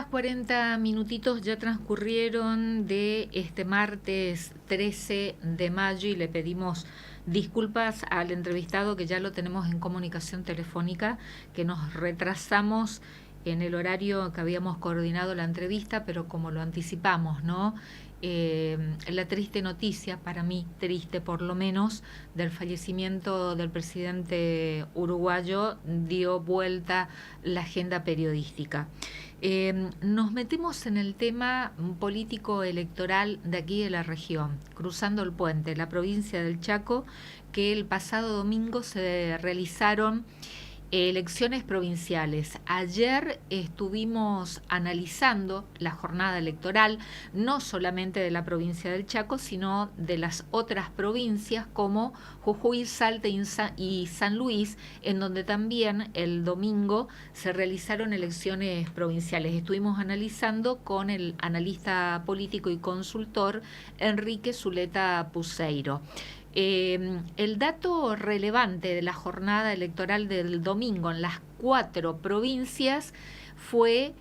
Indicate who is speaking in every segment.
Speaker 1: 12:40 ya transcurrieron de este martes 13 de mayo y le pedimos disculpas al entrevistado que ya lo tenemos en comunicación telefónica, que nos retrasamos en el horario que habíamos coordinado la entrevista, pero como lo anticipamos, ¿no? La triste noticia, para mí triste por lo menos, del fallecimiento del presidente uruguayo dio vuelta la agenda periodística. Nos metemos en el tema político electoral de aquí de la región, cruzando el puente, la provincia del Chaco, que el pasado domingo se realizaron elecciones provinciales. Ayer estuvimos analizando la jornada electoral, no solamente de la provincia del Chaco, sino de las otras provincias como Jujuy, Salta y San Luis, en donde también el domingo se realizaron elecciones provinciales. Estuvimos analizando con el analista político y consultor Enrique Zuleta Puceiro. El dato relevante de la jornada electoral del domingo en las 4 provincias fue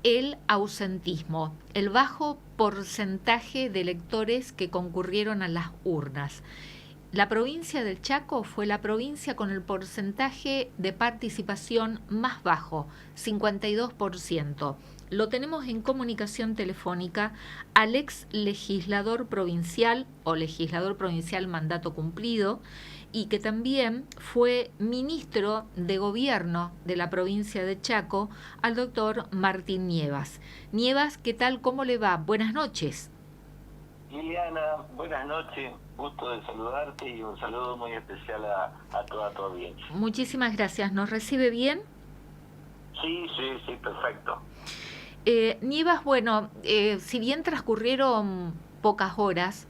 Speaker 1: el ausentismo, el bajo porcentaje de electores que concurrieron a las urnas. La provincia del Chaco fue la provincia con el porcentaje de participación más bajo, 52%. Lo tenemos en comunicación telefónica al ex legislador provincial o legislador provincial mandato cumplido y que también fue ministro de gobierno de la provincia de Chaco, al doctor Martín Nievas. Nievas, ¿qué tal? ¿Cómo le va? Buenas noches.
Speaker 2: Liliana, buenas noches, gusto de saludarte y un saludo muy especial a toda tu audiencia.
Speaker 1: Muchísimas gracias, ¿nos recibe bien?
Speaker 2: Sí, perfecto.
Speaker 1: Nievas, bueno, si bien transcurrieron pocas horas,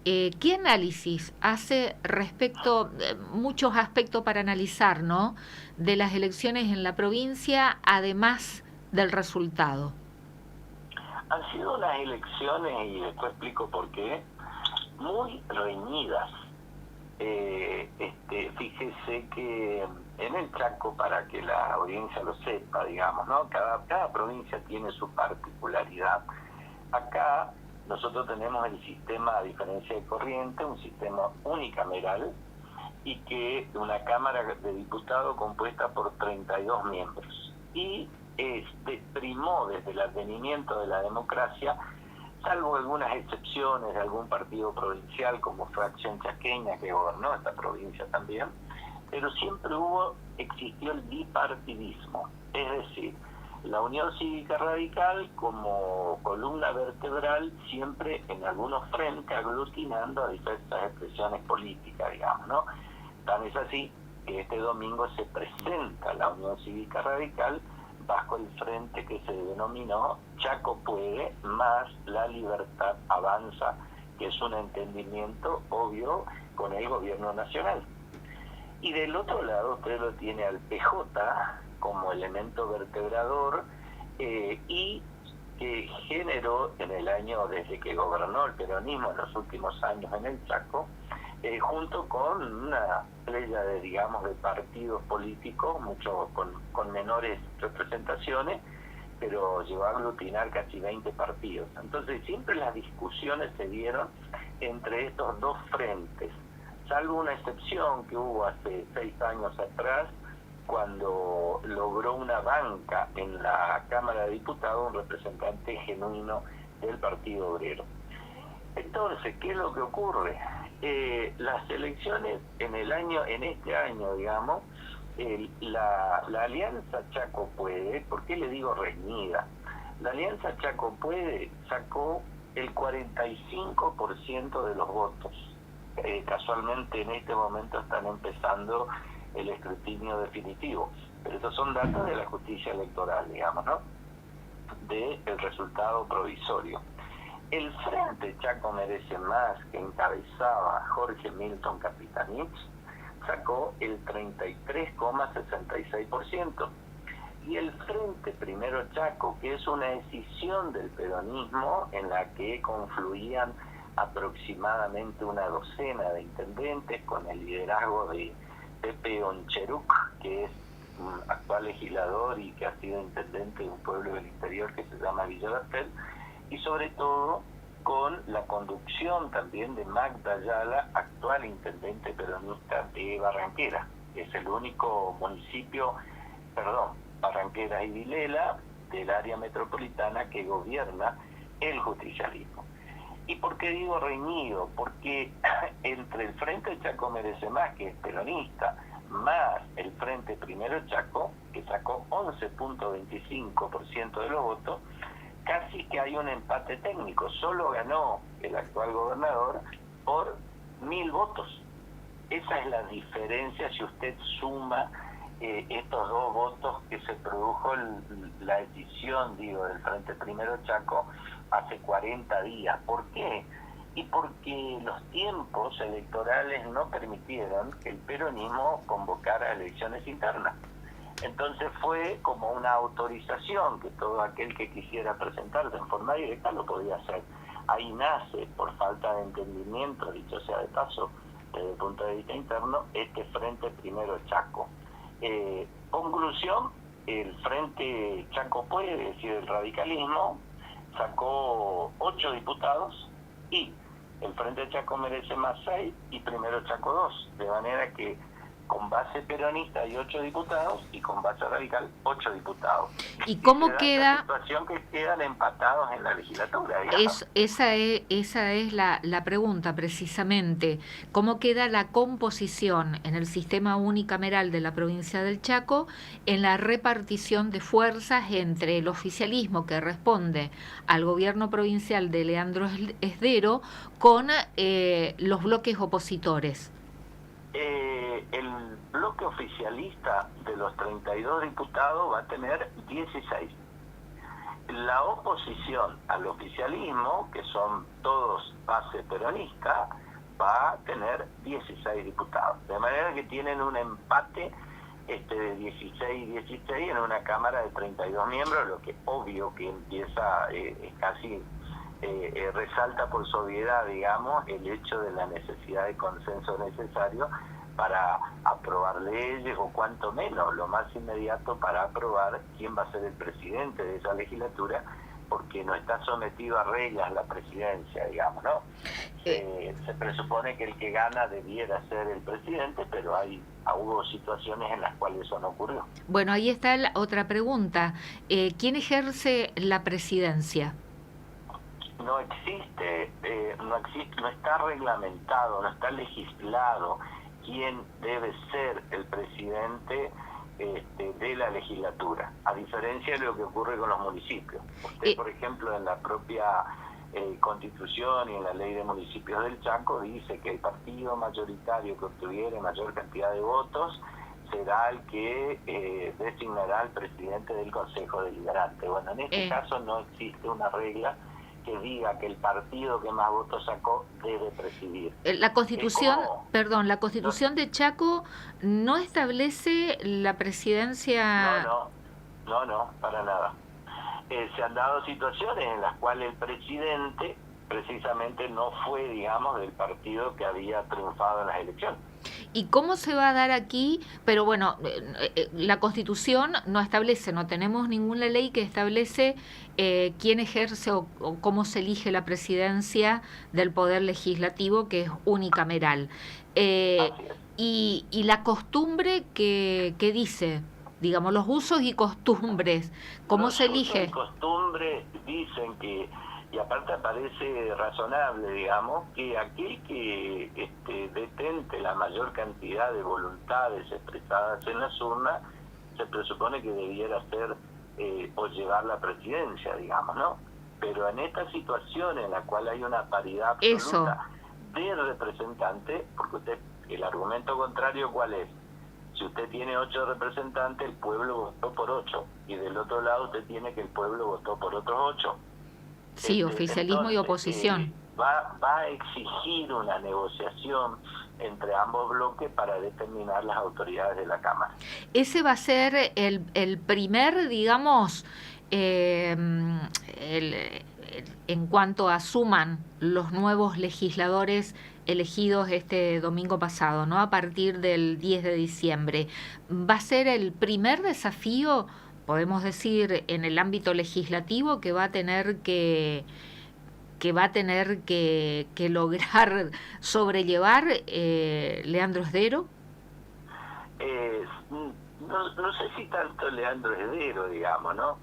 Speaker 1: ¿qué análisis hace respecto, muchos aspectos para analizar, ¿no?, de las elecciones en la provincia, además del resultado?
Speaker 2: Han sido unas elecciones, y después explico por qué, muy reñidas. Fíjese que en el Chaco, para que la audiencia lo sepa, digamos, ¿no? Cada provincia tiene su particularidad. Acá nosotros tenemos el sistema, a diferencia de Corrientes, un sistema unicameral y que una Cámara de Diputados compuesta por 32 miembros. Y primó desde el advenimiento de la democracia, salvo algunas excepciones de algún partido provincial como fue Acción Chaqueña, que gobernó esta provincia también, pero siempre existió el bipartidismo, es decir, la Unión Cívica Radical como columna vertebral, siempre en algunos frentes aglutinando a diversas expresiones políticas, digamos, ¿no? Tan es así que este domingo se presenta la Unión Cívica Radical bajo el frente que se denominó Chaco Puede más La Libertad Avanza, que es un entendimiento obvio con el gobierno nacional. Y del otro lado usted lo tiene al PJ como elemento vertebrador y que generó en el año, desde que gobernó el peronismo en los últimos años en el Chaco, junto con una playa de partidos políticos, muchos con menores representaciones, pero llegó a aglutinar casi 20 partidos. Entonces siempre las discusiones se dieron entre estos dos frentes, salvo una excepción que hubo hace 6 años atrás, cuando logró una banca en la Cámara de Diputados un representante genuino del Partido Obrero. Entonces, ¿qué es lo que ocurre? Las elecciones en este año, digamos, la Alianza Chaco Puede, ¿por qué le digo reñida? La Alianza Chaco Puede sacó el 45% de los votos. Casualmente en este momento están empezando el escrutinio definitivo, pero estos son datos de la justicia electoral, digamos, ¿no?, del resultado provisorio. El Frente Chaco Merece Más, que encabezaba Jorge Milton Capitanich, sacó el 33,66%. Y el Frente Primero Chaco, que es una decisión del peronismo en la que confluían aproximadamente una docena de intendentes con el liderazgo de Pepe Oncheruc, que es un actual legislador y que ha sido intendente de un pueblo del interior que se llama Villa Bertel, y sobre todo con la conducción también de Magda Ayala, actual intendente peronista de Barranquera. Es el único municipio, Barranquera y Vilela, del área metropolitana que gobierna el justicialismo. ¿Y por qué digo reñido? Porque entre el Frente Chaco Merece Más, que es peronista, más el Frente Primero Chaco, que sacó 11.25% de los votos, casi que hay un empate técnico. Solo ganó el actual gobernador por 1.000 votos. Esa es la diferencia si usted suma estos dos votos que se produjo la decisión, del Frente Primero Chaco hace 40 días. ¿Por qué? Y porque los tiempos electorales no permitieron que el peronismo convocara elecciones internas. Entonces fue como una autorización que todo aquel que quisiera presentarse en forma directa lo podía hacer. Ahí nace, por falta de entendimiento, dicho sea de paso, desde el punto de vista interno, este Frente Primero Chaco. Conclusión, el Frente Chaco Puede, es decir, el radicalismo, sacó 8 diputados y el Frente Chaco Merece Más 6 y Primero Chaco 2, de manera que con base peronista hay 8 diputados y con base radical 8 diputados.
Speaker 1: ¿Y cómo queda?
Speaker 2: La situación que quedan empatados en la legislatura.
Speaker 1: Esa es la pregunta precisamente. ¿Cómo queda la composición en el sistema unicameral de la provincia del Chaco en la repartición de fuerzas entre el oficialismo que responde al gobierno provincial de Leandro Esdero con los bloques opositores?
Speaker 2: El bloque oficialista de los 32 diputados va a tener 16. La oposición al oficialismo, que son todos base peronista, va a tener 16 diputados. De manera que tienen un empate de 16 y 16 en una Cámara de 32 miembros, lo que obvio que empieza casi... resalta por su obviedad, digamos, el hecho de la necesidad de consenso necesario para aprobar leyes, o cuanto menos, lo más inmediato para aprobar quién va a ser el presidente de esa legislatura, porque no está sometido a reglas la presidencia, digamos, ¿no? Se presupone que el que gana debiera ser el presidente, pero hubo situaciones en las cuales eso no ocurrió.
Speaker 1: Bueno, ahí está la otra pregunta. ¿Quién ejerce la presidencia?
Speaker 2: No existe, no está reglamentado, no está legislado quién debe ser el presidente de la legislatura, a diferencia de lo que ocurre con los municipios. Usted, por ejemplo, en la propia Constitución y en la Ley de Municipios del Chaco dice que el partido mayoritario que obtuviere mayor cantidad de votos será el que designará al presidente del Consejo Deliberante. Bueno, en este caso no existe una regla que diga que el partido que más votos sacó debe presidir.
Speaker 1: La Constitución, la Constitución de Chaco no establece la presidencia.
Speaker 2: No, para nada. Se han dado situaciones en las cuales el presidente precisamente no fue, digamos, del partido que había triunfado en las elecciones.
Speaker 1: ¿Y cómo se va a dar aquí? Pero bueno, la Constitución no establece, no tenemos ninguna ley que establece quién ejerce o cómo se elige la presidencia del Poder Legislativo, que es unicameral. Y la costumbre que dice, digamos, los usos y costumbres, ¿cómo se elige?
Speaker 2: Los costumbres dicen que, y aparte parece razonable, digamos, que aquel que detente la mayor cantidad de voluntades expresadas en las urnas, se presupone que debiera ser o llevar la presidencia, digamos, ¿no? Pero en esta situación en la cual hay una paridad absoluta de representantes, porque el argumento contrario, ¿cuál es? Si usted tiene 8 representantes, el pueblo votó por 8, y del otro lado usted tiene que el pueblo votó por otros 8.
Speaker 1: Sí, oficialismo y oposición.
Speaker 2: Va a exigir una negociación entre ambos bloques para determinar las autoridades de la Cámara.
Speaker 1: Ese va a ser el primer, digamos, en cuanto asuman los nuevos legisladores elegidos este domingo pasado, ¿no? A partir del 10 de diciembre. ¿Va a ser el primer desafío, podemos decir, en el ámbito legislativo que va a tener que lograr sobrellevar Leandro Esdero?
Speaker 2: No sé si tanto Leandro Esdero, digamos, ¿no?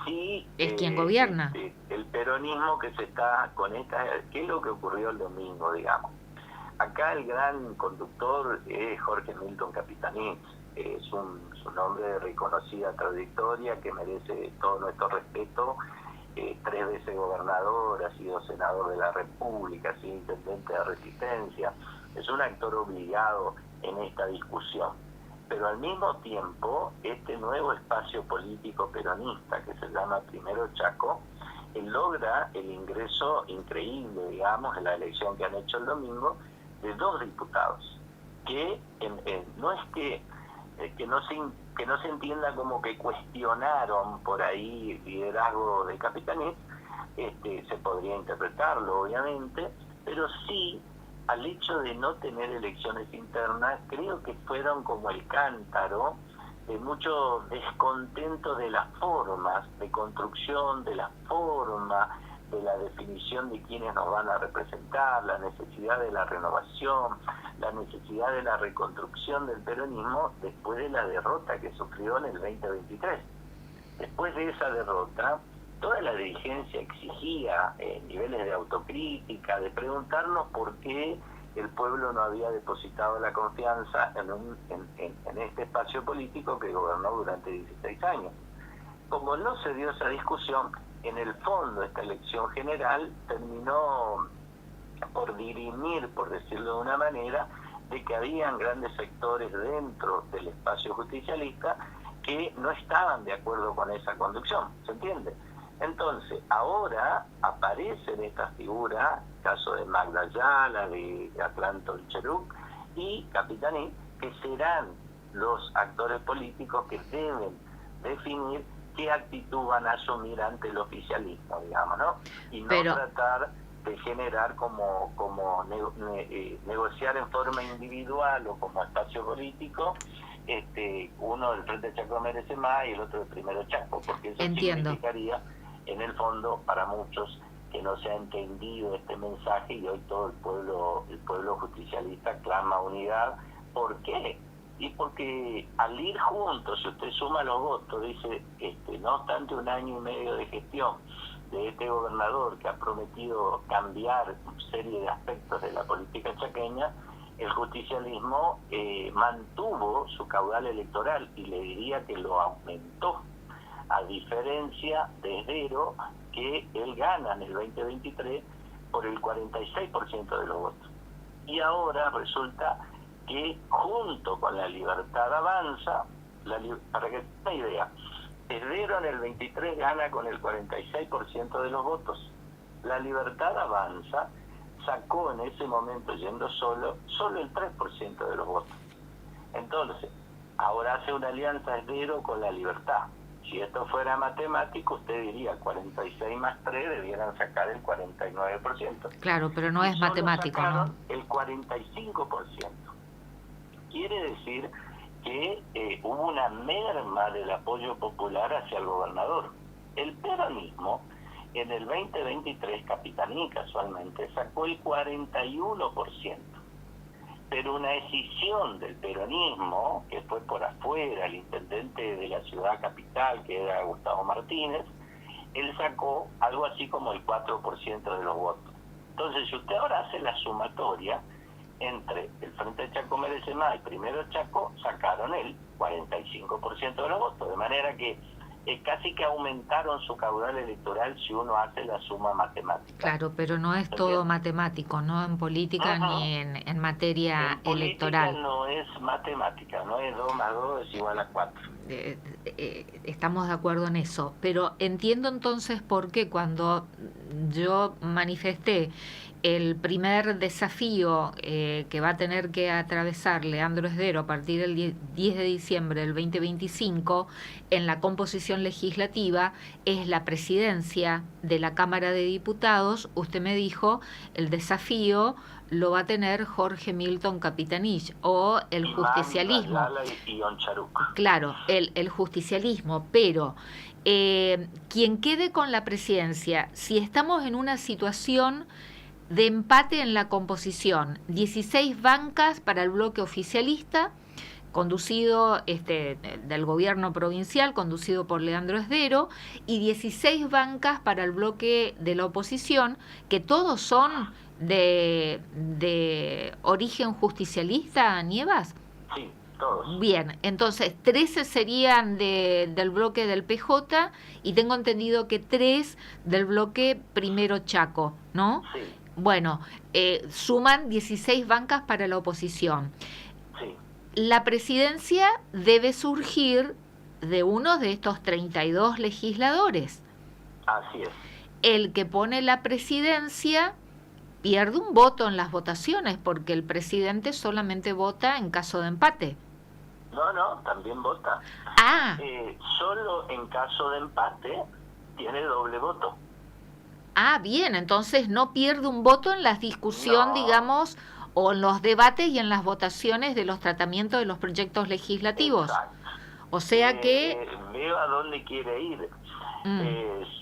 Speaker 2: Sí,
Speaker 1: es quien gobierna.
Speaker 2: El peronismo que se está con esta, ¿qué es lo que ocurrió el domingo, digamos? Acá el gran conductor es Jorge Milton Capitanich, es un hombre de reconocida trayectoria que merece todo nuestro respeto. 3 veces gobernador, ha sido senador de la República, ha sido intendente de Resistencia, es un actor obligado en esta discusión. Pero al mismo tiempo, este nuevo espacio político peronista que se llama Primero Chaco, logra el ingreso increíble, digamos, en la elección que han hecho el domingo, de 2 diputados, que no es que no se entienda como que cuestionaron por ahí el liderazgo de Capitanich, se podría interpretarlo obviamente, pero sí al hecho de no tener elecciones internas, creo que fueron como el cántaro de mucho descontento de las formas de construcción, de la forma de la definición de quiénes nos van a representar, la necesidad de la renovación, la necesidad de la reconstrucción del peronismo después de la derrota que sufrió en el 2023. Después de esa derrota, toda la dirigencia exigía niveles de autocrítica, de preguntarnos por qué el pueblo no había depositado la confianza en este espacio político que gobernó durante 16 años. Como no se dio esa discusión, en el fondo esta elección general terminó por dirimir, por decirlo de una manera, de que habían grandes sectores dentro del espacio justicialista que no estaban de acuerdo con esa conducción, ¿se entiende? Entonces, ahora aparecen estas figuras, caso de Magda Ayala, de Atlanto Cheruc y Capitanich, que serán los actores políticos que deben definir qué actitud van a asumir ante el oficialismo, digamos, ¿no? Y no tratar de generar como negociar en forma individual o como espacio político, uno del Frente Chaco merece más y el otro del Primero Chaco, porque eso significaría, en el fondo, para muchos, que no se ha entendido este mensaje y hoy todo el pueblo justicialista clama unidad. ¿Por qué? Y porque al ir juntos, si usted suma los votos, dice, no obstante 1 año y medio de gestión de este gobernador que ha prometido cambiar una serie de aspectos de la política chaqueña, el justicialismo mantuvo su caudal electoral y le diría que lo aumentó, a diferencia de Esdero, que él gana en el 2023 por el 46% de los votos. Y ahora resulta que junto con la Libertad Avanza, para que tenga una idea, Esdero en el 23 gana con el 46% de los votos. La Libertad Avanza sacó en ese momento, yendo solo el 3% de los votos. Entonces, ahora hace una alianza Esdero con la Libertad. Si esto fuera matemático, usted diría 46 más 3 debieran sacar el 49%.
Speaker 1: Claro, pero no es matemático, ¿no?
Speaker 2: El 45%. Quiere decir que hubo una merma del apoyo popular hacia el gobernador. El peronismo, en el 2023, Capitanich casualmente, sacó el 41%. Pero una decisión del peronismo, que fue por afuera, el intendente de la ciudad capital, que era Gustavo Martínez, él sacó algo así como el 4% de los votos. Entonces, si usted ahora hace la sumatoria, entre el Frente Chaco Merece Más y Primero Chaco, sacaron el 45% de los votos, de manera que casi que aumentaron su caudal electoral si uno hace la suma matemática.
Speaker 1: Claro, pero no es todo matemático, ¿no? En política ni en materia electoral.
Speaker 2: No es matemática, no es 2 más 2 es igual a 4.
Speaker 1: Estamos de acuerdo en eso, pero entiendo entonces por qué cuando yo manifesté el primer desafío que va a tener que atravesar Leandro Esdero a partir del 10 de diciembre del 2025 en la composición legislativa es la presidencia de la Cámara de Diputados. Usted me dijo, el desafío lo va a tener Jorge Milton Capitanich o el justicialismo.
Speaker 2: Y
Speaker 1: claro, el justicialismo, pero quien quede con la presidencia, si estamos en una situación de empate en la composición, 16 bancas para el bloque oficialista, conducido del gobierno provincial, conducido por Leandro Esdero, y 16 bancas para el bloque de la oposición, que todos son de origen justicialista, Nievas.
Speaker 2: Sí, todos.
Speaker 1: Bien, entonces 13 serían del bloque del PJ y tengo entendido que 3 del bloque Primero Chaco, ¿no?
Speaker 2: Sí.
Speaker 1: Bueno, suman 16 bancas para la oposición.
Speaker 2: Sí.
Speaker 1: La presidencia debe surgir de uno de estos 32 legisladores.
Speaker 2: Así es.
Speaker 1: El que pone la presidencia pierde un voto en las votaciones porque el presidente solamente vota en caso de empate.
Speaker 2: No, también vota.
Speaker 1: Ah.
Speaker 2: Solo en caso de empate tiene doble voto.
Speaker 1: Ah, bien, entonces no pierde un voto en la discusión, digamos, o en los debates y en las votaciones de los tratamientos de los proyectos legislativos.
Speaker 2: Exacto.
Speaker 1: O sea que...
Speaker 2: veo a dónde quiere ir.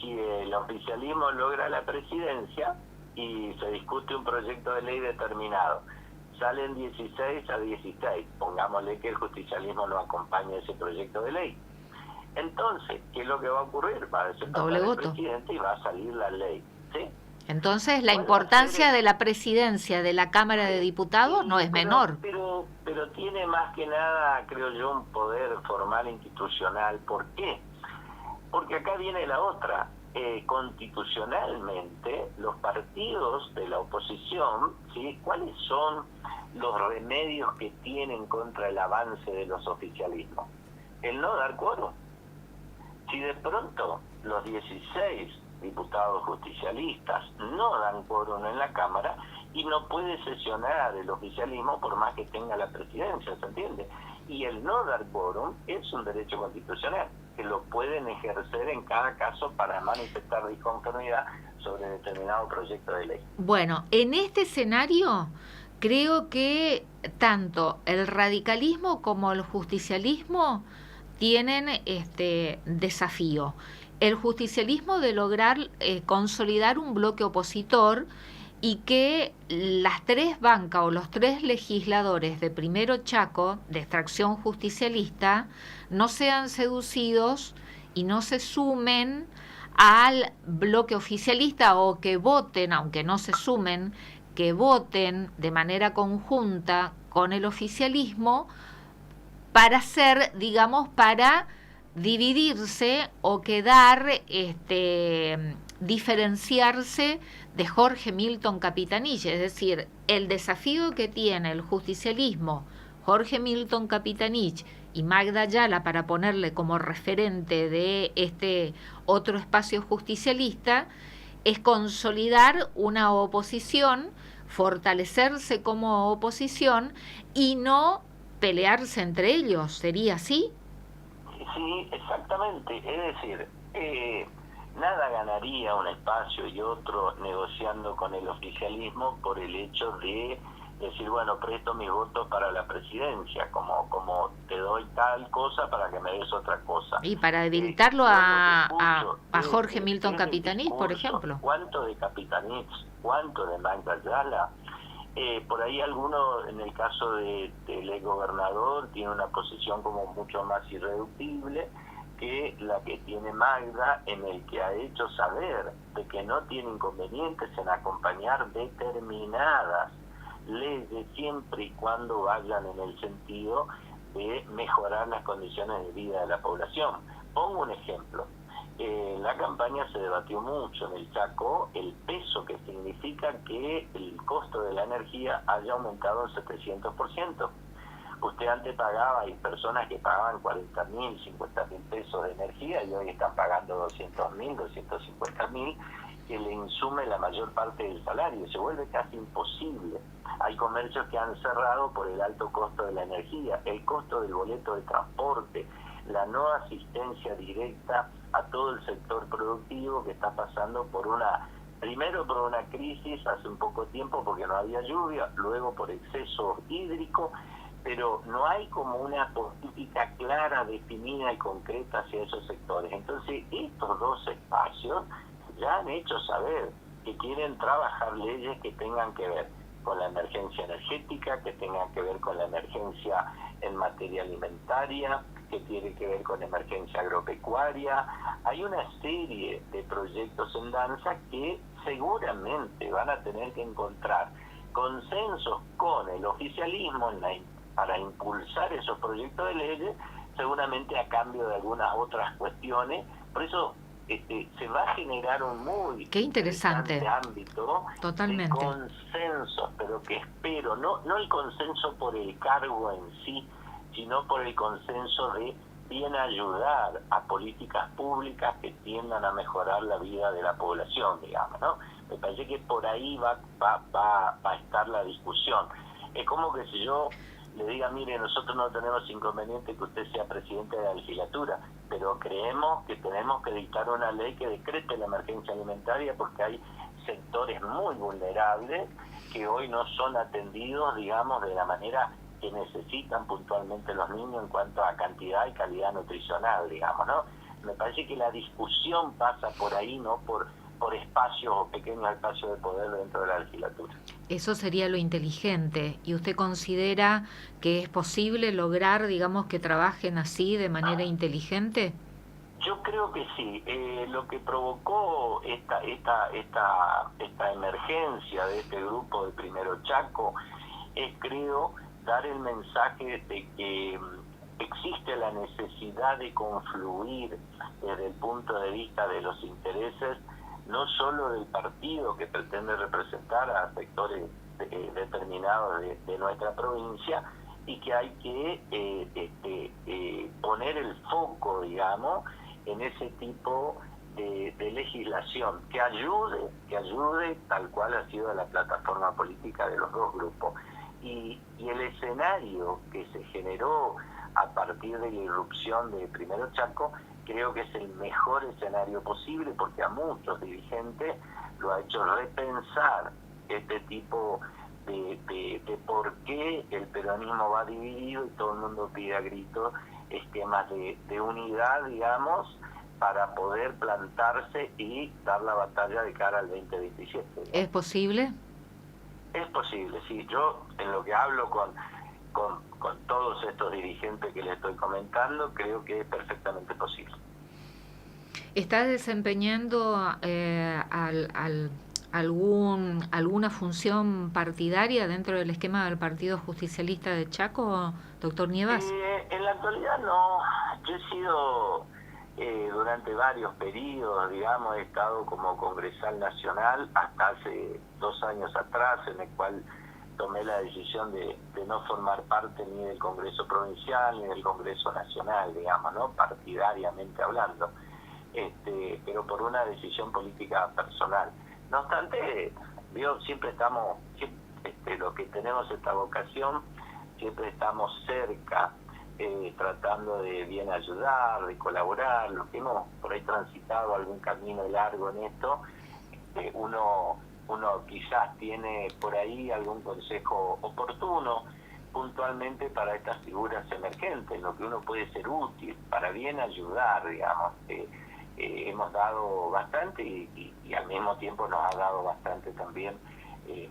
Speaker 2: Si el oficialismo logra la presidencia y se discute un proyecto de ley determinado, salen 16 a 16, pongámosle que el justicialismo no acompañe ese proyecto de ley. Entonces, ¿qué es lo que va a ocurrir? Va a desaparecer el presidente y va a salir la ley, ¿sí?
Speaker 1: Entonces, la importancia de la presidencia de la Cámara de Diputados no es menor.
Speaker 2: Pero tiene más que nada, creo yo, un poder formal institucional. ¿Por qué? Porque acá viene la otra. Constitucionalmente, los partidos de la oposición, ¿sí? ¿Cuáles son los remedios que tienen contra el avance de los oficialismos? El no dar quórum. Si de pronto los 16 diputados justicialistas no dan quórum en la Cámara y no puede sesionar el oficialismo por más que tenga la presidencia, ¿se entiende? Y el no dar quórum es un derecho constitucional que lo pueden ejercer en cada caso para manifestar disconformidad sobre determinado proyecto de ley.
Speaker 1: Bueno, en este escenario creo que tanto el radicalismo como el justicialismo tienen desafío. El justicialismo de lograr consolidar un bloque opositor y que las 3 bancas o los 3 legisladores de Primero Chaco, de extracción justicialista, no sean seducidos y no se sumen al bloque oficialista o que voten, aunque no se sumen, que voten de manera conjunta con el oficialismo para hacer, digamos, para dividirse o quedar, diferenciarse de Jorge Milton Capitanich. Es decir, el desafío que tiene el justicialismo, Jorge Milton Capitanich y Magda Ayala para ponerle como referente de este otro espacio justicialista, es consolidar una oposición, fortalecerse como oposición y no pelearse entre ellos. ¿Sería así?
Speaker 2: Sí, exactamente. Es decir, nada ganaría un espacio y otro negociando con el oficialismo por el hecho de decir, bueno, presto mis votos para la presidencia, como te doy tal cosa para que me des otra cosa.
Speaker 1: Y para debilitarlo a Jorge Milton Capitanich, por ejemplo.
Speaker 2: ¿Cuánto de Capitanich? ¿Cuánto de Magda Ayala? Por ahí alguno, en el caso del exgobernador, tiene una posición como mucho más irreductible que la que tiene Magda, en el que ha hecho saber de que no tiene inconvenientes en acompañar determinadas leyes siempre y cuando vayan en el sentido de mejorar las condiciones de vida de la población. Pongo un ejemplo. En la campaña se debatió mucho en el Chaco el peso que significa que el costo de la energía haya aumentado un 700%. Usted antes pagaba, hay personas que pagaban 40.000, 50.000 pesos de energía y hoy están pagando 200.000, 250.000, que le insume la mayor parte del salario, se vuelve casi imposible. Hay comercios que han cerrado por el alto costo de la energía, el costo del boleto de transporte, la no asistencia directa a todo el sector productivo que está pasando primero por una crisis hace un poco tiempo porque no había lluvia, luego por exceso hídrico, pero no hay como una política clara, definida y concreta hacia esos sectores. Entonces, estos dos espacios ya han hecho saber que quieren trabajar leyes que tengan que ver con la emergencia energética, que tengan que ver con la emergencia en materia alimentaria, que tiene que ver con emergencia agropecuaria. Hay una serie de proyectos en danza que seguramente van a tener que encontrar consensos con el oficialismo para impulsar esos proyectos de leyes, seguramente a cambio de algunas otras cuestiones. Por eso se va a generar un muy
Speaker 1: Qué interesante
Speaker 2: ámbito
Speaker 1: totalmente
Speaker 2: de consensos, pero que espero, no el consenso por el cargo en sí, sino por el consenso de bien ayudar a políticas públicas que tiendan a mejorar la vida de la población, digamos, ¿no? Me parece que por ahí va a estar la discusión. Es como que si yo le diga, mire, nosotros no tenemos inconveniente que usted sea presidente de la legislatura, pero creemos que tenemos que dictar una ley que decrete la emergencia alimentaria porque hay sectores muy vulnerables que hoy no son atendidos, digamos, de la manera que necesitan puntualmente los niños en cuanto a cantidad y calidad nutricional, digamos, ¿no? Me parece que la discusión pasa por ahí, no por espacios o pequeños espacios de poder dentro de la legislatura.
Speaker 1: Eso sería lo inteligente. ¿Y usted considera que es posible lograr, digamos, que trabajen así de manera inteligente?
Speaker 2: Yo creo que sí. Lo que provocó esta emergencia de este grupo de Primero Chaco es, creo, dar el mensaje de que existe la necesidad de confluir desde el punto de vista de los intereses, no solo del partido que pretende representar a sectores determinados de nuestra provincia, y que hay que poner el foco, digamos, en ese tipo de legislación que ayude tal cual ha sido la plataforma política de los dos grupos. Y el escenario que se generó a partir de la irrupción de Primero Chaco creo que es el mejor escenario posible, porque a muchos dirigentes lo ha hecho repensar este tipo de por qué el peronismo va dividido y todo el mundo pide a gritos esquemas de unidad, digamos, para poder plantarse y dar la batalla de cara al 2027. ¿No?
Speaker 1: ¿Es posible?
Speaker 2: Es posible, sí. Yo, en lo que hablo con todos estos dirigentes que les estoy comentando, creo que es perfectamente posible.
Speaker 1: ¿Está desempeñando alguna función partidaria dentro del esquema del Partido Justicialista de Chaco, doctor Nievas?
Speaker 2: En la actualidad no. Yo he sido, durante varios periodos, digamos, he estado como congresal nacional hasta hace 2 años atrás, en el cual tomé la decisión de no formar parte ni del Congreso Provincial ni del Congreso Nacional, digamos, ¿no? Partidariamente hablando, pero por una decisión política personal. No obstante, siempre estamos, los que tenemos esta vocación, siempre estamos cerca, tratando de bien ayudar, de colaborar. Los que hemos por ahí transitado algún camino largo en esto, uno quizás tiene por ahí algún consejo oportuno puntualmente para estas figuras emergentes, en lo que uno puede ser útil, para bien ayudar, digamos. Hemos dado bastante y al mismo tiempo nos ha dado bastante también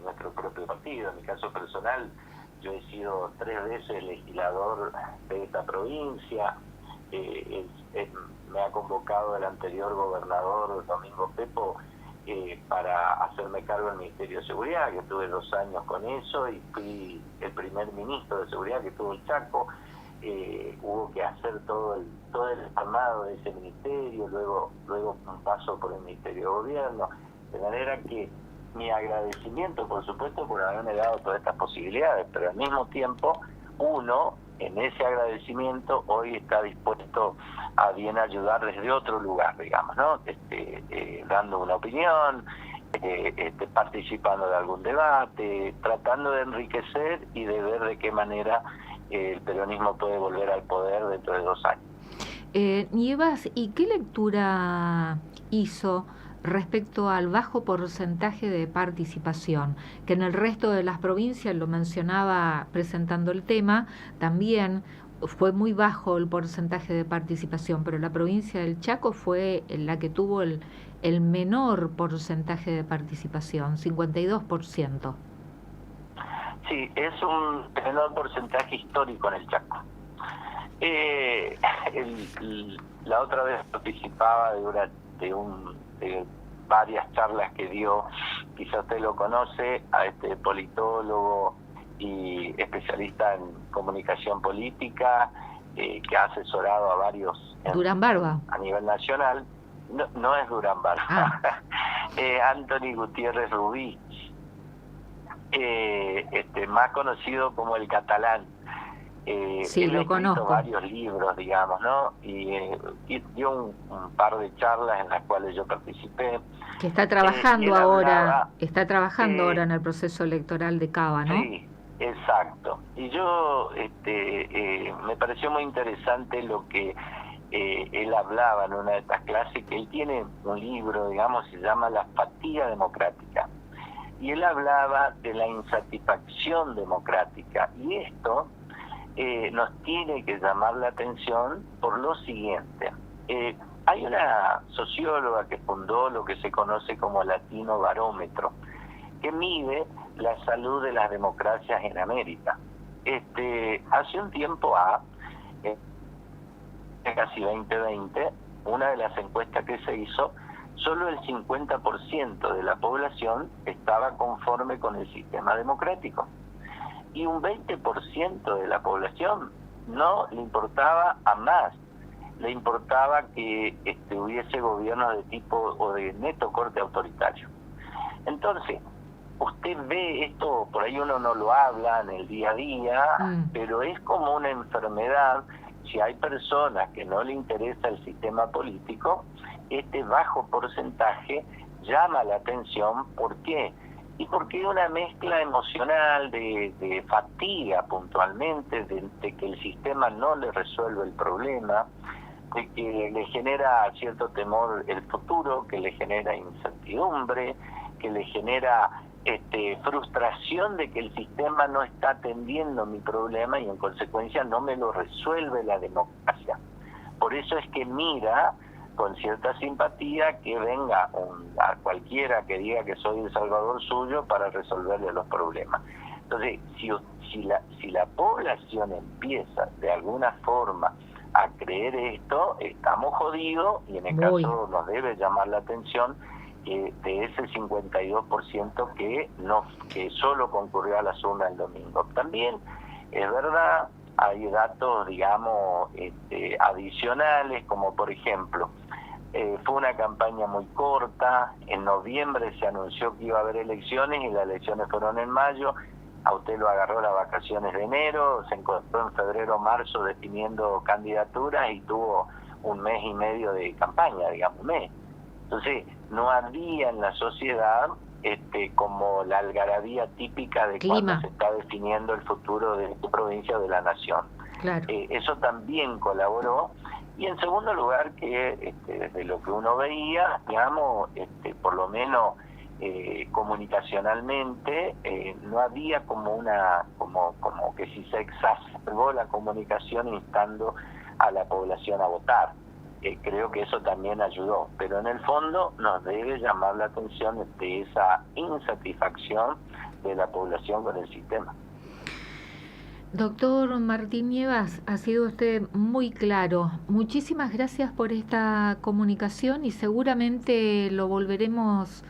Speaker 2: nuestro propio partido. En mi caso personal, yo he sido 3 veces legislador de esta provincia. Me ha convocado el anterior gobernador Domingo Pepo para hacerme cargo del Ministerio de Seguridad, que tuve 2 años con eso, y fui el primer ministro de Seguridad que tuvo el Chaco. Hubo que hacer todo el armado de ese ministerio, luego un paso por el Ministerio de Gobierno, de manera que mi agradecimiento, por supuesto, por haberme dado todas estas posibilidades, pero al mismo tiempo uno, en ese agradecimiento, hoy está dispuesto a bien ayudar desde otro lugar, digamos, ¿no? Dando una opinión, participando de algún debate, tratando de enriquecer y de ver de qué manera el peronismo puede volver al poder dentro de 2 años.
Speaker 1: Nievas, ¿y qué lectura hizo respecto al bajo porcentaje de participación? Que en el resto de las provincias, lo mencionaba presentando el tema, también fue muy bajo el porcentaje de participación, pero la provincia del Chaco fue la que tuvo el menor porcentaje de participación, 52%.
Speaker 2: Sí, es un menor porcentaje histórico en el Chaco. La otra vez participaba de varias charlas que dio, quizá usted lo conoce, a este politólogo y especialista en comunicación política, que ha asesorado a varios
Speaker 1: Durán Barba.
Speaker 2: A nivel nacional. No es Durán Barba, Anthony Gutiérrez Rubí, más conocido como el Catalán.
Speaker 1: Sí,
Speaker 2: él
Speaker 1: lo
Speaker 2: ha escrito
Speaker 1: conozco.
Speaker 2: varios libros, digamos, ¿no? Y dio un par de charlas en las cuales yo participé.
Speaker 1: Que está trabajando ahora
Speaker 2: hablaba,
Speaker 1: en el proceso electoral de Cava, ¿no?
Speaker 2: Sí, exacto. Y yo, me pareció muy interesante lo que él hablaba en una de estas clases, que él tiene un libro, digamos, se llama La fatiga democrática. Y él hablaba de la insatisfacción democrática. Y esto nos tiene que llamar la atención por lo siguiente. Hay una socióloga que fundó lo que se conoce como Latino Barómetro, que mide la salud de las democracias en América. Hace un tiempo casi 2020, una de las encuestas que se hizo, solo el 50% de la población estaba conforme con el sistema democrático. Y un 20% de la población no le importaba a más, le importaba que hubiese gobiernos de tipo o de neto corte autoritario. Entonces, usted ve esto, por ahí uno no lo habla en el día a día, pero es como una enfermedad. Si hay personas que no le interesa el sistema político, este bajo porcentaje llama la atención. ¿Por qué? Y porque hay una mezcla emocional de fatiga puntualmente, de que el sistema no le resuelve el problema, de que le genera cierto temor el futuro, que le genera incertidumbre, que le genera frustración de que el sistema no está atendiendo mi problema y en consecuencia no me lo resuelve la democracia. Por eso es que mira con cierta simpatía que venga a cualquiera que diga que soy el salvador suyo para resolverle los problemas. Entonces, si la población empieza de alguna forma a creer esto, estamos jodidos, y en el caso nos debe llamar la atención de ese 52% que solo concurrió a las urnas el domingo. También es verdad, hay datos, digamos, adicionales, como por ejemplo, fue una campaña muy corta. En noviembre se anunció que iba a haber elecciones y las elecciones fueron en mayo. A usted lo agarró las vacaciones de enero, se encontró en febrero o marzo definiendo candidaturas y tuvo un mes y medio de campaña, digamos, un mes. Entonces, no había en la sociedad como la algarabía típica de cuando se está definiendo el futuro de tu provincia o de la nación.
Speaker 1: Claro.
Speaker 2: Eso también colaboró. Y en segundo lugar, que desde lo que uno veía, digamos, por lo menos comunicacionalmente, no había como que si se exacerbó la comunicación instando a la población a votar. Creo que eso también ayudó, pero en el fondo nos debe llamar la atención de esa insatisfacción de la población con el sistema.
Speaker 1: Doctor Martín Nievas, ha sido usted muy claro. Muchísimas gracias por esta comunicación y seguramente lo volveremos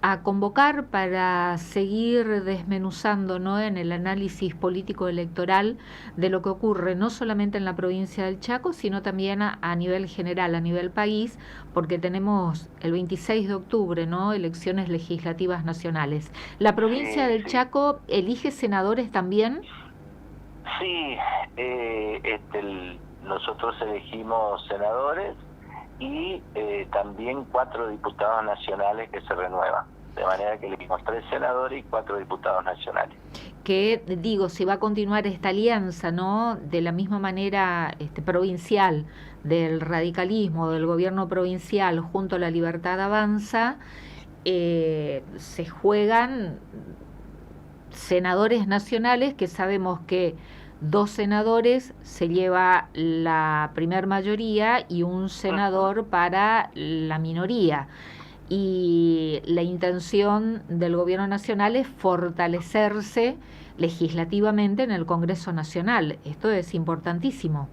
Speaker 1: a convocar para seguir desmenuzando, ¿no?, en el análisis político electoral de lo que ocurre no solamente en la provincia del Chaco, sino también a nivel general, a nivel país, porque tenemos el 26 de octubre, ¿no?, elecciones legislativas nacionales. ¿La provincia del Chaco elige senadores también?
Speaker 2: Sí, nosotros elegimos senadores y también 4 diputados nacionales que se renuevan. De manera que elegimos 3 senadores y 4 diputados nacionales.
Speaker 1: Que digo, si va a continuar esta alianza, ¿no? De la misma manera provincial, del radicalismo, del gobierno provincial junto a La Libertad Avanza, se juegan senadores nacionales, que sabemos que 2 senadores se lleva la primer mayoría y un senador para la minoría. Y la intención del gobierno nacional es fortalecerse legislativamente en el Congreso Nacional. Esto es importantísimo.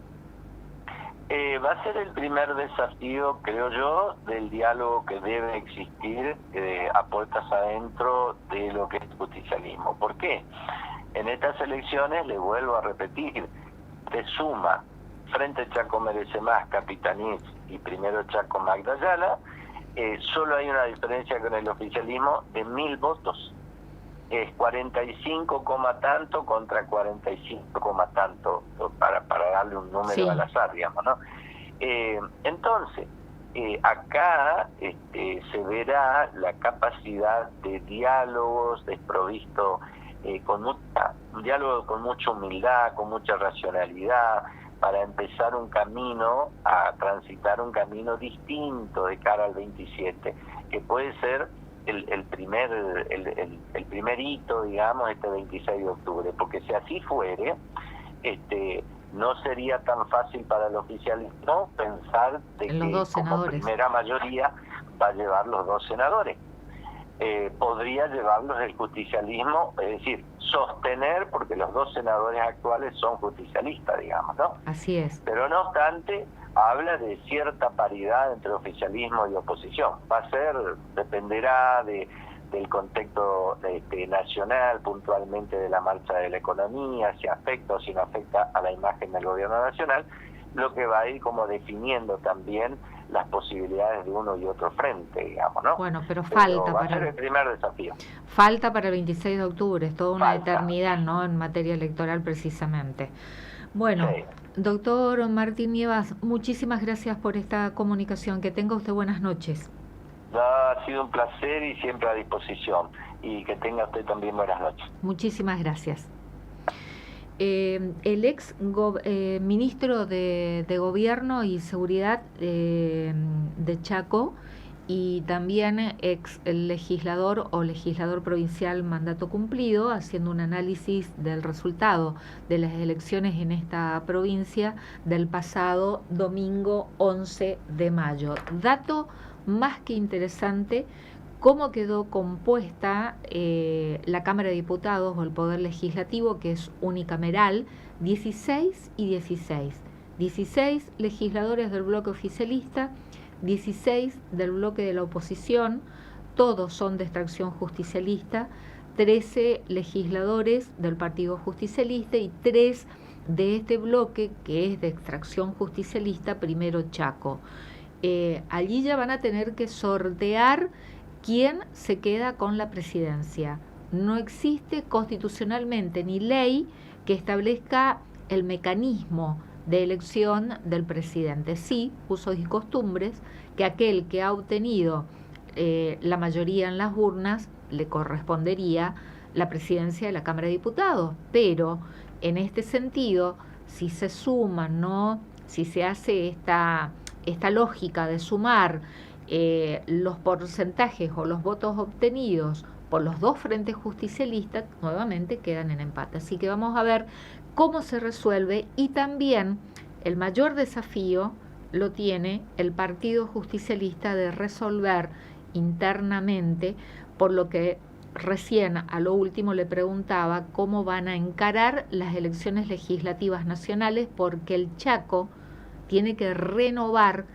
Speaker 2: Va a ser el primer desafío, creo yo, del diálogo que debe existir a puertas adentro de lo que es justicialismo. ¿Por qué? En estas elecciones, le vuelvo a repetir, te suma Frente Chaco Merece Más, Capitanich y Primero Chaco Magdalena. Solo hay una diferencia con el oficialismo de 1000 votos. Es 45, tanto contra 45, tanto, para darle un número
Speaker 1: Sí.
Speaker 2: al azar, digamos, ¿no? Entonces, acá se verá la capacidad de diálogos desprovisto, un diálogo con mucha humildad, con mucha racionalidad, para empezar un camino, a transitar un camino distinto de cara al 27, que puede ser el primer hito, digamos, este 26 de octubre, porque si así fuere, no sería tan fácil para el oficialismo pensar de
Speaker 1: En los
Speaker 2: que
Speaker 1: 2
Speaker 2: como
Speaker 1: senadores.
Speaker 2: primera mayoría va a llevar los 2 senadores. Podría llevarlos el justicialismo, es decir, sostener, porque los 2 senadores actuales son justicialistas, digamos, ¿no?
Speaker 1: Así es.
Speaker 2: Pero no obstante, habla de cierta paridad entre oficialismo y oposición. Dependerá del contexto nacional, puntualmente de la marcha de la economía, si afecta o si no afecta a la imagen del gobierno nacional, lo que va a ir como definiendo también las posibilidades de uno y otro frente, digamos, ¿no?
Speaker 1: Bueno, pero falta
Speaker 2: va a
Speaker 1: para
Speaker 2: ser el primer desafío.
Speaker 1: Falta para el 26 de octubre, es toda una
Speaker 2: Falta.
Speaker 1: eternidad, ¿no? En materia electoral precisamente. Bueno,
Speaker 2: Sí.
Speaker 1: doctor Martín Nievas, muchísimas gracias por esta comunicación. Que tenga usted buenas noches.
Speaker 2: Ha sido un placer y siempre a disposición. Y que tenga usted también buenas noches.
Speaker 1: Muchísimas gracias. El ex ministro de Gobierno y Seguridad de Chaco y también ex legislador o legislador provincial mandato cumplido, haciendo un análisis del resultado de las elecciones en esta provincia del pasado domingo 11 de mayo. Dato más que interesante: cómo quedó compuesta la Cámara de Diputados o el Poder Legislativo, que es unicameral, 16 y 16. 16 legisladores del bloque oficialista, 16 del bloque de la oposición, todos son de extracción justicialista, 13 legisladores del Partido Justicialista y 3 de este bloque que es de extracción justicialista, Primero Chaco. Allí ya van a tener que sortear quién se queda con la presidencia. No existe constitucionalmente ni ley que establezca el mecanismo de elección del presidente. Sí, usos y costumbres, que aquel que ha obtenido la mayoría en las urnas le correspondería la presidencia de la Cámara de Diputados, pero en este sentido, si se suman, ¿no? Si se hace esta lógica de sumar los porcentajes o los votos obtenidos por los 2 frentes justicialistas, nuevamente quedan en empate. Así que vamos a ver cómo se resuelve, y también el mayor desafío lo tiene el Partido Justicialista de resolver internamente, por lo que recién a lo último le preguntaba cómo van a encarar las elecciones legislativas nacionales, porque el Chaco tiene que renovar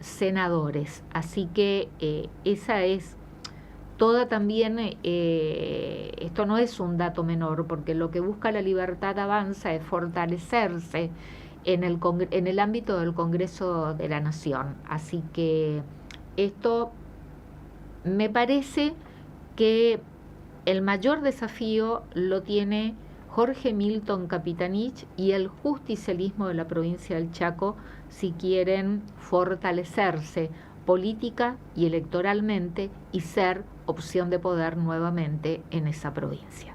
Speaker 1: senadores. Así que esa es toda también, esto no es un dato menor, porque lo que busca La Libertad Avanza es fortalecerse en el ámbito del Congreso de la Nación. Así que esto me parece que el mayor desafío lo tiene Jorge Milton Capitanich y el justicialismo de la provincia del Chaco si quieren fortalecerse política y electoralmente y ser opción de poder nuevamente en esa provincia.